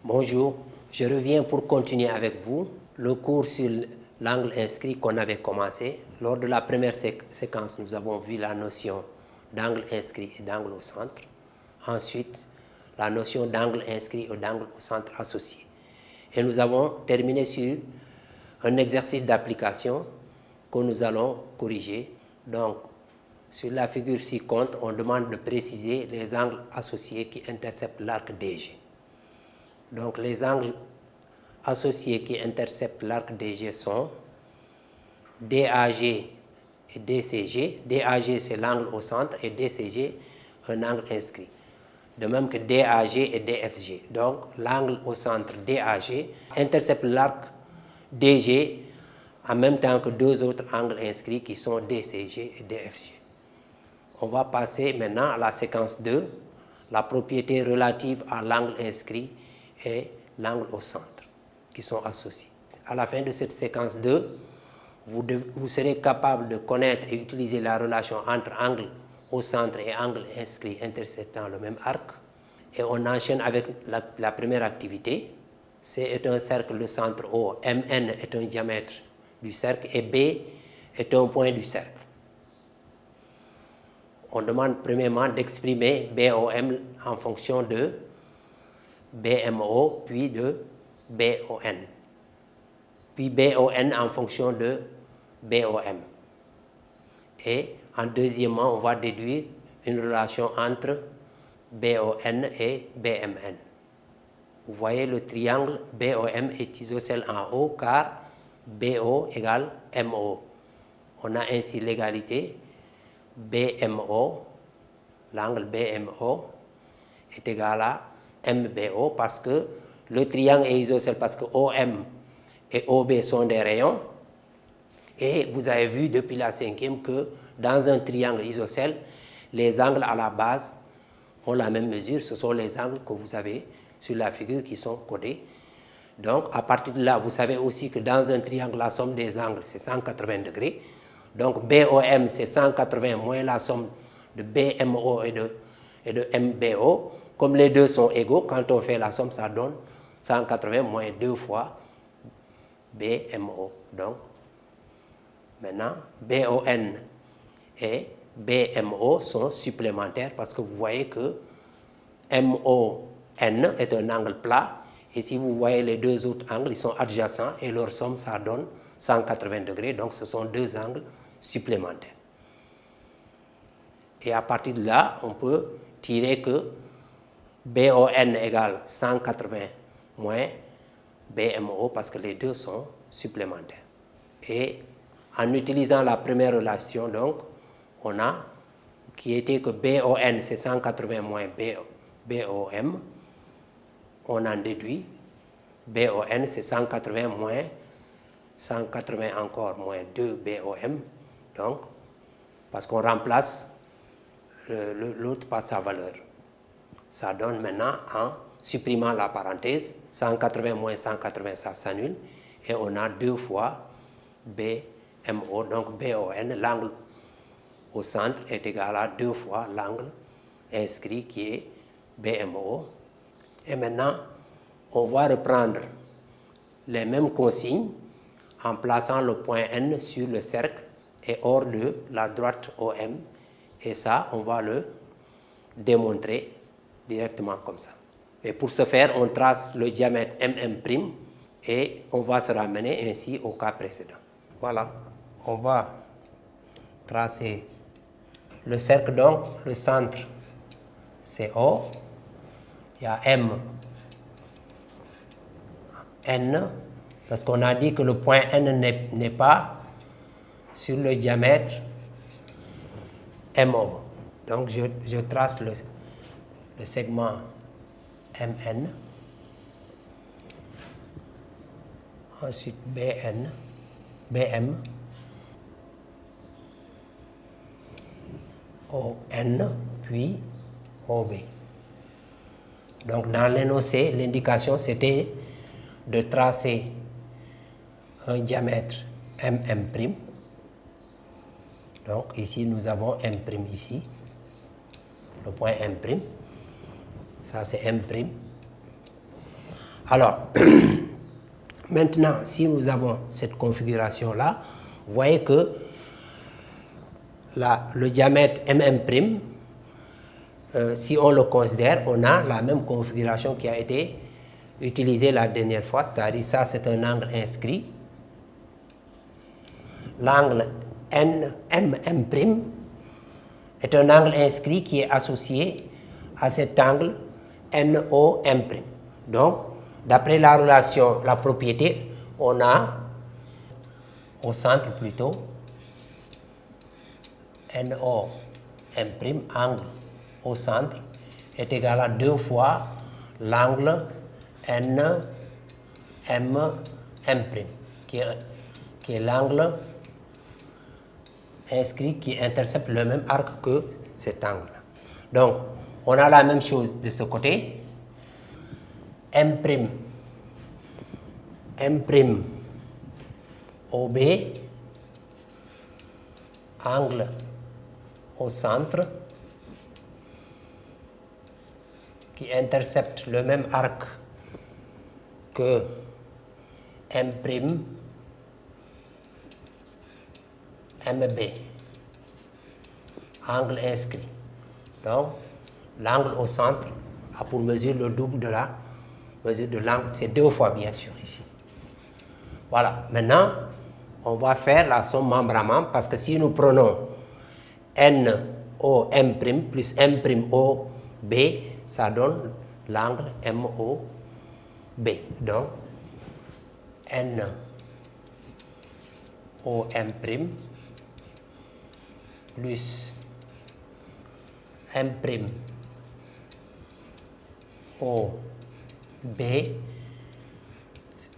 Bonjour, je reviens pour continuer avec vous le cours sur l'angle inscrit qu'on avait commencé. Lors de la première séquence, nous avons vu la notion d'angle inscrit et d'angle au centre. Ensuite, la notion d'angle inscrit et d'angle au centre associé. Et nous avons terminé sur un exercice d'application que nous allons corriger. Donc, sur la figure ci-contre, on demande de préciser les angles associés qui interceptent l'arc DG. Donc, les angles associés qui interceptent l'arc DG sont DAG et DCG. DAG, c'est l'angle au centre, et DCG, un angle inscrit. De même que DAG et DFG. Donc, l'angle au centre DAG intercepte l'arc DG en même temps que deux autres angles inscrits qui sont DCG et DFG. On va passer maintenant à la séquence 2, la propriété relative à l'angle inscrit et l'angle au centre, qui sont associés. À la fin de cette séquence 2, vous serez capable de connaître et utiliser la relation entre angle au centre et angle inscrit interceptant le même arc. Et on enchaîne avec la première activité. C est un cercle de centre O, MN est un diamètre du cercle et B est un point du cercle. On demande premièrement d'exprimer BOM en fonction de BMO, puis de BON. Puis BON en fonction de BOM. Et en deuxièmement, on va déduire une relation entre BON et BMN. Vous voyez, le triangle BOM est isocèle en haut car BO égale MO. On a ainsi l'égalité BMO, l'angle BMO est égal à MBO parce que le triangle est isocèle parce que OM et OB sont des rayons. Et vous avez vu depuis la cinquième que dans un triangle isocèle, les angles à la base ont la même mesure. Ce sont les angles que vous avez sur la figure qui sont codés. Donc, à partir de là, vous savez aussi que dans un triangle, la somme des angles, c'est 180 degrés. Donc, BOM, c'est 180 moins la somme de BMO et de MBO. Comme les deux sont égaux, quand on fait la somme, ça donne 180 moins 2 fois BMO. Donc, maintenant, BON et BMO sont supplémentaires parce que vous voyez que MON est un angle plat. Et si vous voyez les deux autres angles, ils sont adjacents et leur somme, ça donne 180 degrés. Donc, ce sont deux angles supplémentaires. Et à partir de là, on peut tirer que BON égale 180 moins BMO parce que les deux sont supplémentaires. Et en utilisant la première relation, donc, on a qui était que BON c'est 180 moins BOM. On en déduit BON c'est 180 moins 180 encore moins 2 BOM. Donc, parce qu'on remplace l'autre par sa valeur. Ça donne maintenant, en supprimant la parenthèse, 180 moins 180, ça s'annule. Et on a 2 fois BMO. Donc, BON, l'angle au centre, est égal à 2 fois l'angle inscrit qui est BMO. Et maintenant, on va reprendre les mêmes consignes en plaçant le point N sur le cercle et hors de la droite OM. Et ça, on va le démontrer directement comme ça. Et pour ce faire, on trace le diamètre MM' et on va se ramener ainsi au cas précédent. Voilà, on va tracer le cercle, donc le centre c'est O, il y a M, N, parce qu'on a dit que le point N n'est pas sur le diamètre MO. Donc je trace le segment MN, ensuite BM, ON, puis OB. Donc dans l'énoncé, l'indication c'était de tracer un diamètre MM'. Donc ici nous avons M' ici, le point M'. Ça c'est M'. Alors, maintenant, si nous avons cette configuration-là, vous voyez que le diamètre mm', si on le considère, on a la même configuration qui a été utilisée la dernière fois, c'est-à-dire ça c'est un angle inscrit. L'angle NMM' est un angle inscrit qui est associé à cet angle NOM'. Donc, d'après la relation, la propriété, on a au centre plutôt NOM', angle au centre, est égal à 2 fois l'angle NMM', qui est l'angle inscrit qui intercepte le même arc que cet angle. Donc, on a la même chose de ce côté. M', OB, angle au centre, qui intercepte le même arc que M', MB, angle inscrit. Donc, l'angle au centre a pour mesure le double de la mesure de l'angle, c'est 2 fois bien sûr ici. Voilà, maintenant, on va faire la somme membre à membre, parce que si nous prenons NOM' plus M'OB, ça donne l'angle MOB. Donc, NOM' plus M'OB,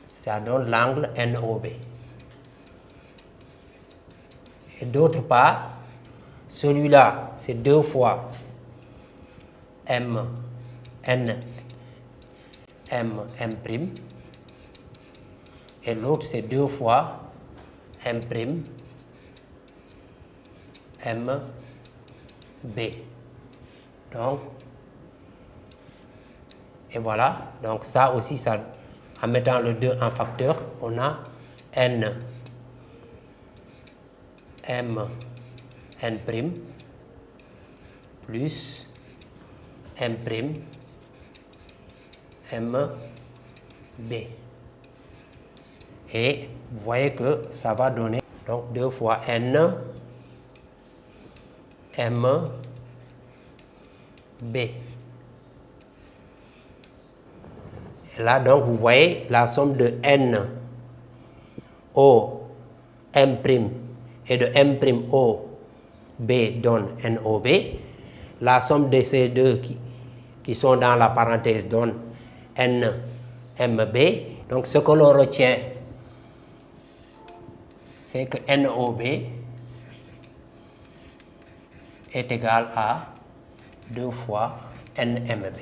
ça donne l'angle NOB. Et d'autre part, celui-là, c'est 2 fois NM', et l'autre, c'est 2 fois M', MB. Donc, et voilà, donc ça aussi, ça, en mettant le 2 en facteur, on a N, N' plus M', MB. Et vous voyez que ça va donner donc 2 fois N, MB. Et là, donc, vous voyez la somme de N, O, M' et de M' O, B donne NOB. La somme de ces deux qui sont dans la parenthèse donne NMB. Donc, ce que l'on retient, c'est que NOB est égal à 2 fois NMB.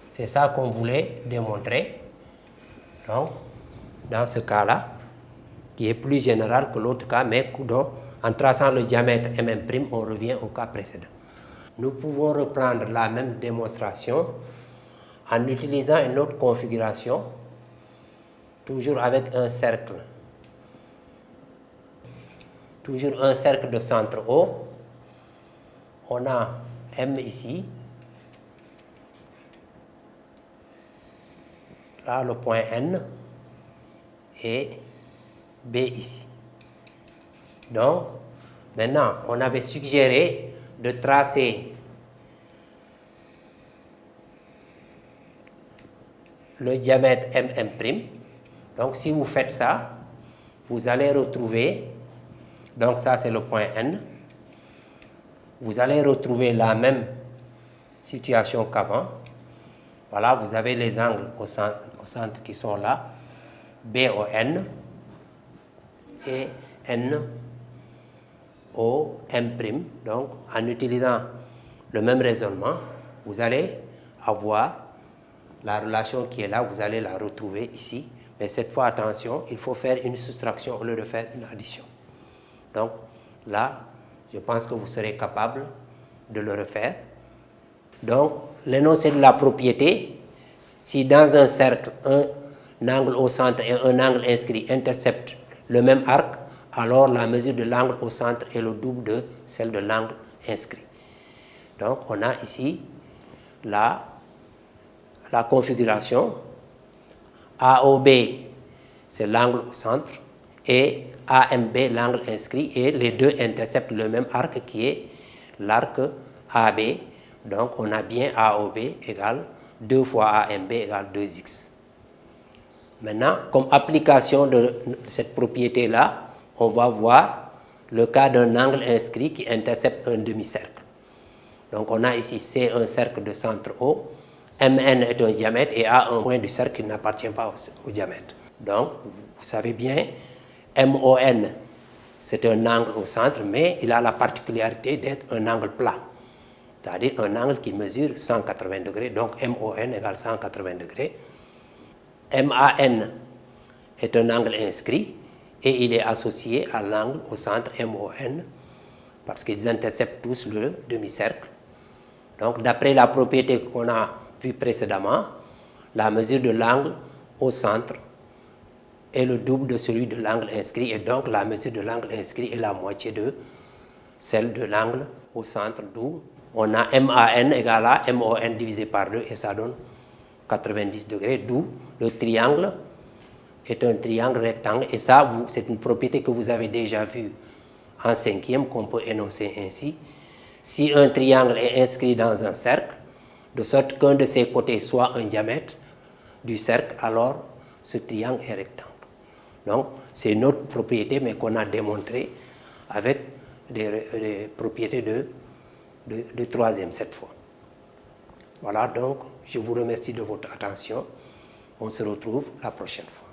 C'est ça qu'on voulait démontrer. Donc, dans ce cas-là, qui est plus général que l'autre cas, mais en traçant le diamètre M', on revient au cas précédent. Nous pouvons reprendre la même démonstration en utilisant une autre configuration, toujours avec un cercle. Toujours un cercle de centre O. On a M ici. Là, le point N. Et B ici. Donc, maintenant, on avait suggéré de tracer le diamètre MM'. Donc, si vous faites ça, vous allez retrouver, donc ça c'est le point N, vous allez retrouver la même situation qu'avant. Voilà, vous avez les angles au centre qui sont là, BON et NOM'. Donc, en utilisant le même raisonnement, vous allez avoir la relation qui est là, vous allez la retrouver ici. Mais cette fois, attention, il faut faire une soustraction au lieu de faire une addition. Donc, là, je pense que vous serez capable de le refaire. Donc, l'énoncé de la propriété, si dans un cercle, un angle au centre et un angle inscrit interceptent le même arc, alors la mesure de l'angle au centre est le double de celle de l'angle inscrit. Donc, on a ici la configuration. AOB, c'est l'angle au centre, et AMB, l'angle inscrit, et les deux interceptent le même arc qui est l'arc AB. Donc, on a bien AOB égale 2 fois AMB égale 2x. Maintenant, comme application de cette propriété-là, on va voir le cas d'un angle inscrit qui intercepte un demi-cercle. Donc, on a ici C, un cercle de centre O, MN est un diamètre et A, un point du cercle qui n'appartient pas au diamètre. Donc, vous savez bien, MON, c'est un angle au centre, mais il a la particularité d'être un angle plat. C'est-à-dire un angle qui mesure 180 degrés, donc MON égale 180 degrés. MAN est un angle inscrit et il est associé à l'angle au centre MON parce qu'ils interceptent tous le demi-cercle. Donc, d'après la propriété qu'on a vue précédemment, la mesure de l'angle au centre est le double de celui de l'angle inscrit et donc la mesure de l'angle inscrit est la moitié de celle de l'angle au centre, d'où on a MAN égale à MON divisé par 2 et ça donne 90 degrés, d'où le triangle est un triangle rectangle et ça, c'est une propriété que vous avez déjà vue en cinquième qu'on peut énoncer ainsi. Si un triangle est inscrit dans un cercle, de sorte qu'un de ses côtés soit un diamètre du cercle, alors ce triangle est rectangle. Donc, c'est une autre propriété, mais qu'on a démontré avec des propriétés de troisième cette fois. Voilà, donc, je vous remercie de votre attention. On se retrouve la prochaine fois.